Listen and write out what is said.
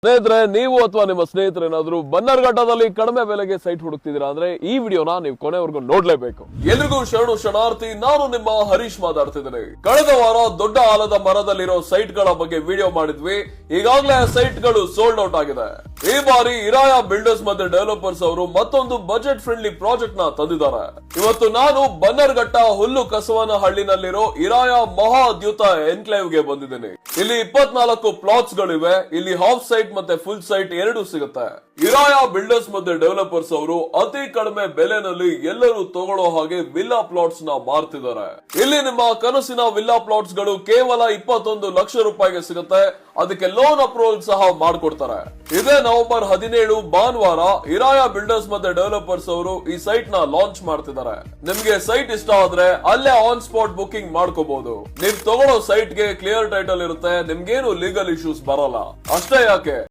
ಸ್ನೇಹಿತರೆ, ನೀವು ಅಥವಾ ನಿಮ್ಮ ಸ್ನೇಹಿತರೇನಾದ್ರೂ ಬನ್ನರ್ಘಟ್ಟದಲ್ಲಿ ಕಡಿಮೆ ಬೆಲೆಗೆ ಸೈಟ್ ಹುಡುಕ್ತಿದ್ದೀರಾ ಅಂದ್ರೆ ಈ ವಿಡಿಯೋನ ನೀವು ಕೊನೆವರೆಗೂ ನೋಡ್ಲೇಬೇಕು. ಎಲ್ರಿಗೂ ಶರಣು ಶರಣಾರ್ಥಿ. ನಾನು ನಿಮ್ಮ ಹರೀಶ್ ಮಾತಾಡ್ತಿದ್ದೇನೆ. ಕಳೆದ ವಾರ ದೊಡ್ಡ ಆಲದ ಮರದಲ್ಲಿರೋ ಸೈಟ್ ಗಳ ಬಗ್ಗೆ ವಿಡಿಯೋ ಮಾಡಿದ್ವಿ. ಈಗಾಗಲೇ ಸೈಟ್ ಗಳು ಸೋಲ್ಡ್ ಔಟ್ ಆಗಿದೆ. ಈ ಬಾರಿ ಇರಾಯ ಬಿಲ್ಡರ್ಸ್ ಮತ್ತೆ ಡೆವಲಪರ್ಸ್ ಅವರು ಮತ್ತೊಂದು ಬಜೆಟ್ ಫ್ರೆಂಡ್ಲಿ ಪ್ರಾಜೆಕ್ಟ್ ನ ತಂದಿದ್ದಾರೆ. ಇವತ್ತು ನಾನು ಬನ್ನರ್ಘಟ್ಟ ಹುಲ್ಲು ಕಸವನಹಳ್ಳಿನಲ್ಲಿರೋ ಇರಾಯ ಮಹಾ ಅದ್ಭುತ ಎನ್ಕ್ಲೇವ್ ಗೆ ಬಂದಿದ್ದೇನೆ. ಇಲ್ಲಿ 24 ಪ್ಲಾಟ್ಸ್ ಗಳಿವೆ. ಇಲ್ಲಿ ಹಾಫ್ ಸೈಟ್ ಮತ್ತೆ ಫುಲ್ ಸೈಟ್ ಎರಡು ಸಿಗುತ್ತೆ. ಇರಾಯ ಬಿಲ್ಡರ್ಸ್ ಮತ್ತೆ ಡೆವಲಪರ್ಸ್ ಅವರು ಅತಿ ಕಡಿಮೆ ಬೆಲೆನಲ್ಲಿ ಎಲ್ಲರೂ ತಗೊಳ್ಳೋ ಹಾಗೆ ವಿಲ್ಲಾ ಪ್ಲಾಟ್ಸ್ ನ ಮಾರ್ತಿದ್ದಾರೆ. ಇಲ್ಲಿ ನಿಮ್ಮ ಕನಸಿನ ವಿಲ್ಲಾ ಪ್ಲಾಟ್ಸ್ ಗಳು ಕೇವಲ 21 ಲಕ್ಷ ರೂಪಾಯಿಗೆ ಸಿಗುತ್ತೆ. ಅದಕ್ಕೆ ಲೋನ್ ಅಪ್ರೂವಲ್ ಸಹ ಮಾಡ್ಕೊಡ್ತಾರೆ. ಇದೇ ನವೆಂಬರ್ 17 ಭಾನುವಾರ ಇರಾಯ ಬಿಲ್ಡರ್ಸ್ ಮತ್ತೆ ಡೆವಲಪರ್ಸ್ ಅವರು ಈ ಸೈಟ್ ನ ಲಾಂಚ್ ಮಾಡ್ತಿದ್ದಾರೆ. ನಿಮ್ಗೆ ಸೈಟ್ ಇಷ್ಟ ಆದ್ರೆ ಅಲ್ಲೇ ಆನ್ ಸ್ಪಾಟ್ ಬುಕಿಂಗ್ ಮಾಡ್ಕೋಬಹುದು. ನೀವು ತಗೊಳ್ಳೋ ಸೈಟ್ ಗೆ ಕ್ಲಿಯರ್ ಟೈಟಲ್ ಇರುತ್ತೆ. ನಿಮ್ಗೇನು ಲೀಗಲ್ ಇಶ್ಯೂಸ್ ಬರಲ್ಲ. ಅಷ್ಟೇ ಯಾಕೆ,